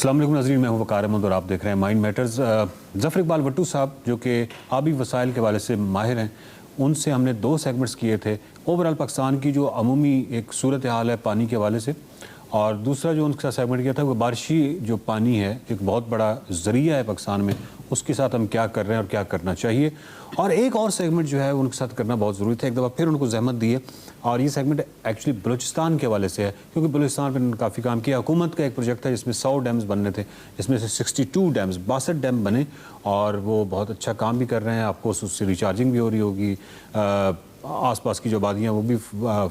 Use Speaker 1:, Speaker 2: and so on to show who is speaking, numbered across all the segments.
Speaker 1: السلام علیکم ناظرین، میں ہوں وقار احمد اور آپ دیکھ رہے ہیں مائنڈ میٹرز۔ ظفر اقبال وٹو صاحب جو کہ آبی وسائل کے حوالے سے ماہر ہیں، ان سے ہم نے 2 سیگمنٹس کیے تھے۔ اوورال پاکستان کی جو عمومی ایک صورتحال ہے پانی کے حوالے سے، اور دوسرا جو ان کے ساتھ سیگمنٹ کیا تھا وہ بارشی جو پانی ہے، ایک بہت بڑا ذریعہ ہے پاکستان میں، اس کے ساتھ ہم کیا کر رہے ہیں اور کیا کرنا چاہیے۔ اور ایک اور سیگمنٹ جو ہے ان کے ساتھ کرنا بہت ضروری تھا، ایک دفعہ پھر ان کو زحمت دی ہے، اور یہ سیگمنٹ ایکچولی بلوچستان کے حوالے سے ہے، کیونکہ بلوچستان پہ کافی کام کیا۔ حکومت کا ایک پروجیکٹ تھا جس میں 100 ڈیمز بننے تھے، جس میں سے 62 ڈیمز 62 ڈیم بنے، اور وہ بہت اچھا کام بھی کر رہے ہیں۔ آپ کو اس سے ریچارجنگ بھی ہو رہی ہوگی، آس پاس کی جو آبادیاں وہ بھی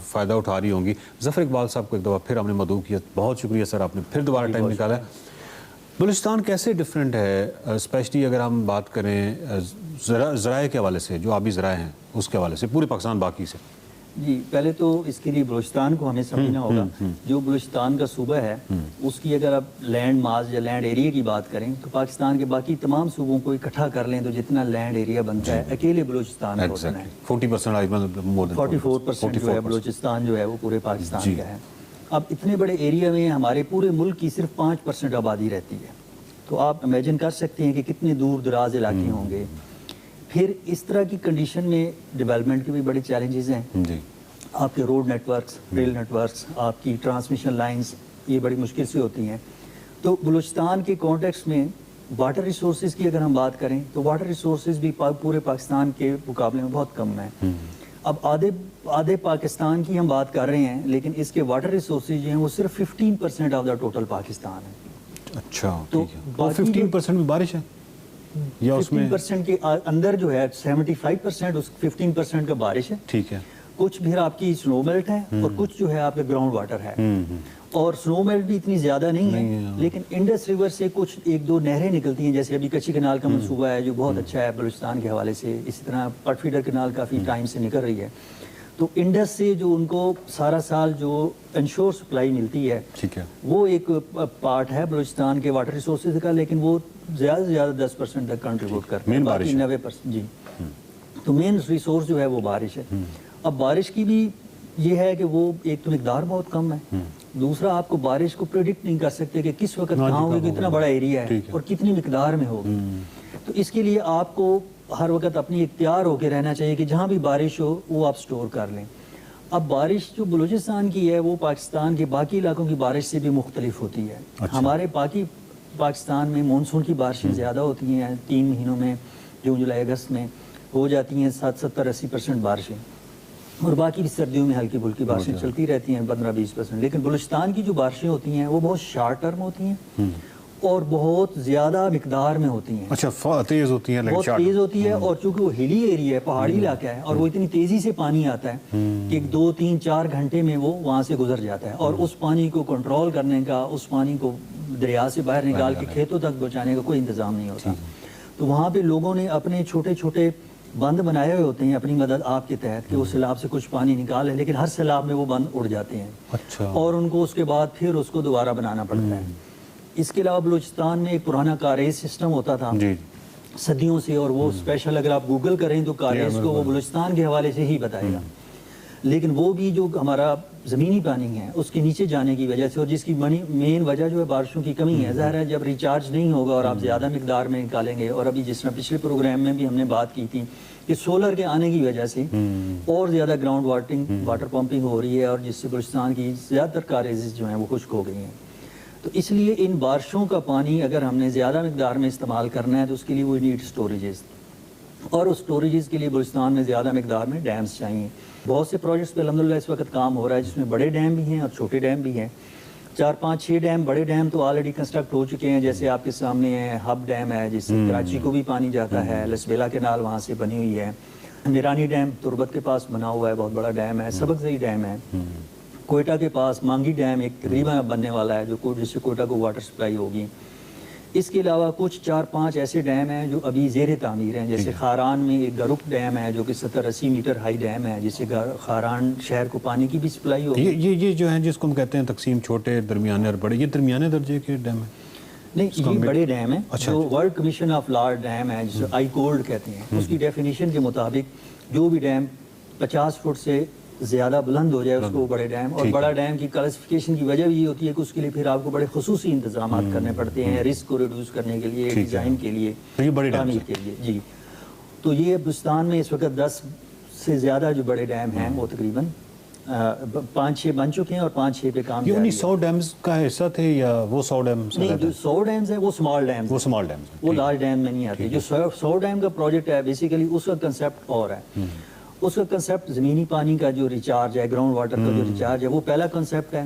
Speaker 1: فائدہ اٹھا رہی ہوں گی۔ ظفر اقبال صاحب کو ایک دفعہ پھر ہم نے مدعو کیا، بہت شکریہ سر، آپ نے پھر دوبارہ ٹائم نکالا ہے۔ بلوچستان کیسے ڈیفرنٹ ہے، اسپیشلی اگر ہم بات کریں ذرائع کے حوالے سے، جو آبی ذرائع ہیں اس کے حوالے سے، پورے پاکستان باقی سے؟
Speaker 2: جی، پہلے تو اس کے لیے بلوچستان کو ہمیں سمجھنا ہوگا۔ جو بلوچستان کا صوبہ ہے اس کی اگر آپ لینڈ ماس یا لینڈ ایریا کی بات کریں تو پاکستان کے باقی تمام صوبوں کو اکٹھا کر لیں تو جتنا لینڈ ایریا بنتا ہے اکیلے بلوچستان کا ہوتا ہے 44% جو ہے بلوچستان جو ہے وہ پورے پاکستان کا ہے۔ اب اتنے بڑے ایریا میں ہمارے پورے ملک کی صرف 5% آبادی رہتی ہے، تو آپ امیجن کر سکتے ہیں کہ کتنے دور دراز علاقے ہوں گے۔ پھر اس طرح کی کنڈیشن میں ڈیولپمنٹ کے بھی بڑے چیلنجز ہیں۔ آپ کے road network, rail network, آپ کی ٹرانسمیشن لائنز یہ بڑی مشکل سے ہوتی ہیں۔ تو بلوچستان کے کانٹیکس میں واٹر ریسورسز کی اگر ہم بات کریں تو واٹر ریسورسز بھی پورے پاکستان کے مقابلے میں بہت کم ہیں۔ اب آدھے پاکستان کی ہم بات کر رہے ہیں، لیکن اس کے واٹر ریسورسز جو ہیں وہ صرف 15% آف دا ٹوٹل پاکستان ہے۔
Speaker 1: اچھا، تو 15% میں بارش ہے یا اس میں
Speaker 2: 15% کے اندر جو ہے 75% اس 15% کا بارش ہے۔
Speaker 1: ٹھیک ہے،
Speaker 2: کچھ پھر آپ کی سنو میلٹ ہے اور کچھ جو ہے آپ کے گراؤنڈ واٹر ہے، اور سنو میلٹ بھی اتنی زیادہ نہیں ہے، لیکن انڈس ریور سے کچھ 1-2 نہریں نکلتی ہیں، جیسے ابھی کچی کنال کا منصوبہ ہے جو بہت اچھا ہے بلوچستان کے حوالے سے۔ اسی طرح پٹ فیڈر کنال کافی ٹائم سے نکل رہی ہے، تو انڈس سے جو ان کو سارا سال جو انشور سپلائی ملتی ہے وہ ایک پارٹ ہے بلوچستان کے واٹر ریسورسز کا، لیکن وہ زیادہ سے زیادہ 10% تک کنٹریبیوٹ کرتے ہیں، باقی 90%۔ جی، تو مین ریسورس جو ہے وہ بارش ہے۔ اب بارش کی بھی یہ ہے کہ وہ ایک تو مقدار بہت کم ہے، دوسرا آپ کو بارش کو پریڈکٹ نہیں کر سکتے کہ کس وقت کہاں ہوگی، کتنا بڑا ایریا ہے اور کتنی مقدار میں ہوگی۔ تو اس کے لیے آپ کو ہر وقت اپنی اختیار ہو کے رہنا چاہیے کہ جہاں بھی بارش ہو وہ آپ سٹور کر لیں۔ اب بارش جو بلوچستان کی ہے وہ پاکستان کے باقی علاقوں کی بارش سے بھی مختلف ہوتی ہے۔ ہمارے باقی پاکستان میں مونسون کی بارشیں زیادہ ہوتی ہیں، 3 مہینوں میں جون جولائی اگست میں ہو جاتی ہیں 70-80% بارشیں، اور باقی بھی سردیوں میں ہلکی پھلکی بارشیں چلتی رہتی ہیں 15-20%۔ لیکن بلوچستان کی جو بارشیں ہوتی ہیں وہ بہت شارٹ ٹرم ہوتی ہیں اور بہت زیادہ مقدار میں ہوتی ہیں۔
Speaker 1: اچھا، تیز ہوتی ہیں،
Speaker 2: بہت تیز ہوتی ہے، اور چونکہ وہ ہلی ایریا ہے، پہاڑی علاقہ ہے، اور وہ اتنی تیزی سے پانی آتا ہے کہ 2-3-4 گھنٹے میں وہ وہاں سے گزر جاتا ہے، اور اس پانی کو کنٹرول کرنے کا، اس پانی کو دریا سے باہر نکال کے کھیتوں تک پہنچانے کا کوئی انتظام نہیں ہوتا۔ تو وہاں پہ لوگوں نے اپنے چھوٹے چھوٹے بند بنائے ہوئے ہوتے ہیں اپنی مدد آپ کے تحت کہ وہ سیلاب سے کچھ پانی نکالے، لیکن ہر سیلاب میں وہ بند اڑ جاتے ہیں، اور ان کو اس کے بعد پھر اس کو دوبارہ بنانا پڑتا ہے۔ اس کے علاوہ بلوچستان میں ایک پرانا کاریز سسٹم ہوتا تھا صدیوں سے، اور وہ اسپیشل اگر آپ گوگل کریں تو کاریز کو وہ بلوچستان کے حوالے سے ہی بتائے گا، لیکن وہ بھی جو ہمارا زمینی پانی ہے اس کے نیچے جانے کی وجہ سے، اور جس کی مین وجہ جو ہے بارشوں کی کمی ہے۔ ظاہر ہے جب ریچارج نہیں ہوگا اور آپ زیادہ مقدار میں نکالیں گے، اور ابھی جس طرح پچھلے پروگرام میں بھی ہم نے بات کی تھی کہ سولر کے آنے کی وجہ سے اور زیادہ گراؤنڈ واٹر پمپنگ ہو رہی ہے، اور جس سے بلوچستان کی زیادہ تر کاریز جو ہیں وہ خشک ہو گئی ہیں۔ تو اس لیے ان بارشوں کا پانی اگر ہم نے زیادہ مقدار میں استعمال کرنا ہے تو اس کے لیے وہ نیڈ سٹوریجز، اور اس سٹوریجز کے لیے بلوچستان میں زیادہ مقدار میں ڈیمز چاہیے۔ بہت سے پروجیکٹس پہ الحمدللہ اس وقت کام ہو رہا ہے، جس میں بڑے ڈیم بھی ہیں اور چھوٹے ڈیم بھی ہیں۔ 4-5-6 ڈیم، بڑے ڈیم تو آلریڈی کنسٹرکٹ ہو چکے ہیں، جیسے آپ کے سامنے ہے ہب ڈیم ہے جس سے کراچی کو بھی پانی جاتا ہے، لسبیلا کینال وہاں سے بنی ہوئی ہے، میرانی ڈیم تربت کے پاس بنا ہوا ہے، بہت بڑا ڈیم ہے، سبک زئی ڈیم ہے، کوئٹہ کے پاس مانگی ڈیم ایک قریباً بننے والا ہے جس سے کوئٹہ کو واٹر سپلائی ہوگی۔ اس کے علاوہ کچھ 4-5 ایسے ڈیم ہیں جو ابھی زیر تعمیر ہیں، جیسے خاران میں ایک گرک ڈیم ہے جو کہ 70-80 میٹر ہائی ڈیم ہے، جس سے خاران شہر کو پانی کی بھی سپلائی ہوگی۔
Speaker 1: یہ جو ہیں جس کو ہم کہتے ہیں تقسیم چھوٹے، درمیانے اور بڑے، یہ درمیانے درجے کے ڈیم ہیں؟
Speaker 2: نہیں، یہ بڑے ڈیم ہیں جو world commission of large dam ہے جسے آئی کولڈ کہتے ہیں، اس کی ڈیفینیشن کے مطابق جو بھی ڈیم 50 فٹ سے زیادہ بلند ہو جائے اس کو بڑے ڈیم. اور بڑا ڈیم کی کلاسیفیکیشن کی وجہ بھی یہ ہوتی ہے کہ اس کے لیے پھر آپ کو بڑے خصوصی انتظامات کرنے پڑتے ہیں رسک کو ریڈیوس کرنے کے لیے, ڈیزائن کے لیے, تعمیر کے لیے. جی تو یہ بلوچستان میں اس وقت 10 سے زیادہ جو بڑے ڈیم ہیں وہ تقریباً 5-6 بن چکے ہیں اور 5-6 پہ کام.
Speaker 1: یہ 100 ڈیمز کا حصہ تھے یا وہ 100 ڈیمز؟
Speaker 2: نہیں, جو 100 ڈیمز ہیں وہ اسمال ڈیمز,
Speaker 1: وہ اسمال ڈیمز,
Speaker 2: وہ لارج ڈیم میں نہیں آتے. جو 100 ڈیم کا پروجیکٹ ہے بیسیکلی اس کا کنسیپٹ اور ہے. اس کا کنسیپٹ زمینی پانی کا جو ریچارج ہے, گراؤنڈ واٹر کا جو ریچارج ہے, وہ پہلا کنسیپٹ ہے.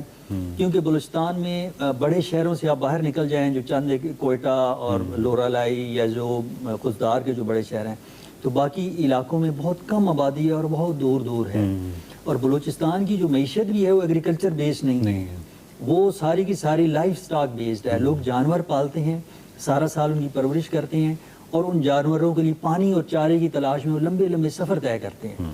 Speaker 2: کیونکہ بلوچستان میں بڑے شہروں سے آپ باہر نکل جائیں, جو چند کوئٹہ اور لورالائی یا جو خزدار کے جو بڑے شہر ہیں, تو باقی علاقوں میں بہت کم آبادی ہے اور بہت دور دور ہے. اور بلوچستان کی جو معیشت بھی ہے وہ ایگریکلچر بیسڈ نہیں ہے, وہ ساری کی ساری لائف سٹاک بیسڈ ہے. لوگ جانور پالتے ہیں, سارا سال ان کی پرورش کرتے ہیں, اور ان جانوروں کے لیے پانی اور چارے کی تلاش میں وہ لمبے لمبے سفر طے کرتے ہیں.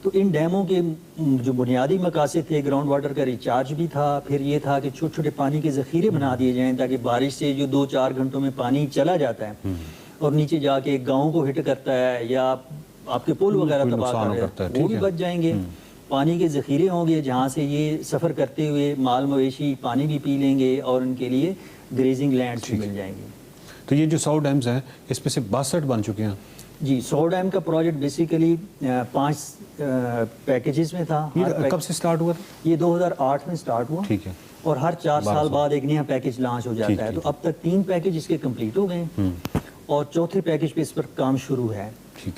Speaker 2: تو ان ڈیموں کے جو بنیادی مقاصد تھے, گراؤنڈ واٹر کا ریچارج بھی تھا, پھر یہ تھا کہ چھوٹے چھوٹے پانی کے ذخیرے بنا دیے جائیں تاکہ بارش سے جو 2-4 گھنٹوں میں پانی چلا جاتا ہے اور نیچے جا کے ایک گاؤں کو ہٹ کرتا ہے یا آپ کے پل وغیرہ تباہ کرتا ہے, وہ بھی بچ جائیں گے. پانی کے ذخیرے ہوں گے جہاں سے یہ سفر کرتے ہوئے مال مویشی پانی بھی پی لیں گے اور ان کے لیے گریزنگ لینڈز بھی مل جائیں گے.
Speaker 1: تو یہ جو 100 ڈیمز ہیں اس میں سے 62 بن چکے ہیں.
Speaker 2: جی 100 ڈیم کا پروجیکٹ بیسیکلی 5 پیکیجز میں تھا.
Speaker 1: کب سے سٹارٹ ہوا تھا؟
Speaker 2: یہ 2008 میں سٹارٹ ہوا.
Speaker 1: ٹھیک ہے.
Speaker 2: اور ہر 4 سال بعد ایک نیا پیکیج لانچ ہو جاتا ہے. تو اب تک 3 پیکیج اس کے کمپلیٹ ہو گئے ہیں اور چوتھے پیکیج پہ اس پر کام شروع ہے.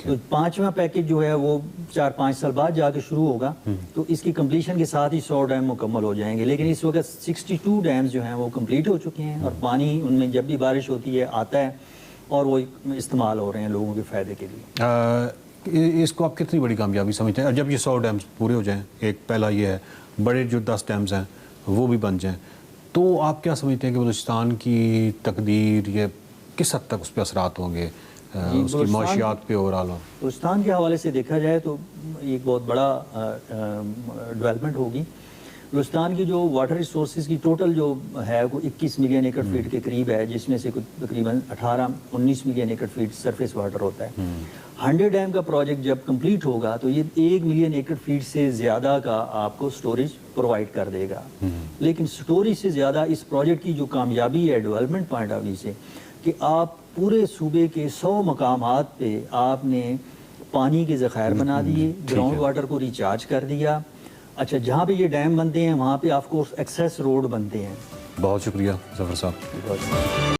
Speaker 2: تو 5واں پیکیج جو ہے وہ 4-5 سال بعد جا کے شروع ہوگا. تو اس کی کمپلیشن کے ساتھ ہی 100 ڈیم مکمل ہو جائیں گے. لیکن اس وقت 62 ڈیمز جو ہیں وہ کمپلیٹ ہو چکے ہیں اور پانی ان میں جب بھی بارش ہوتی ہے آتا ہے اور وہ استعمال ہو رہے ہیں لوگوں کے فائدے کے لیے.
Speaker 1: اس کو آپ کتنی بڑی کامیابی سمجھتے ہیں جب یہ 100 ڈیمز پورے ہو جائیں؟ ایک پہلا یہ ہے بڑے جو 10 ڈیمز ہیں وہ بھی بن جائیں, تو آپ کیا سمجھتے ہیں کہ بلوچستان کی تقدیر یہ کس حد تک اس پہ اثرات ہوں گے, اس کی معاشیات پہ اوورال؟
Speaker 2: بلوچستان کے حوالے سے دیکھا جائے تو ایک بہت بڑا ڈیولپمنٹ ہوگی. بلوچستان کی جو واٹر ریسورسز کی ٹوٹل جو ہے وہ 21 ملین ایکڑ فیٹ کے قریب ہے, جس میں سے تقریباً 18-19 ملین ایکڑ فیٹ سرفیس واٹر ہوتا ہے. 100 ڈیم کا پروجیکٹ جب کمپلیٹ ہوگا تو یہ 1 ملین ایکڑ فیٹ سے زیادہ کا آپ کو سٹوریج پرووائڈ کر دے گا. لیکن سٹوریج سے زیادہ اس پروجیکٹ کی جو کامیابی ہے ڈیولپمنٹ پوائنٹ آف ویو سے, کہ آپ پورے صوبے کے 100 مقامات پہ آپ نے پانی کے ذخائر بنا دیے, گراؤنڈ واٹر کو ریچارج کر دیا. اچھا, جہاں پہ یہ ڈیم بنتے ہیں وہاں پہ آف کورس ایکسیس روڈ بنتے ہیں.
Speaker 1: بہت شکریہ ظفر صاحب.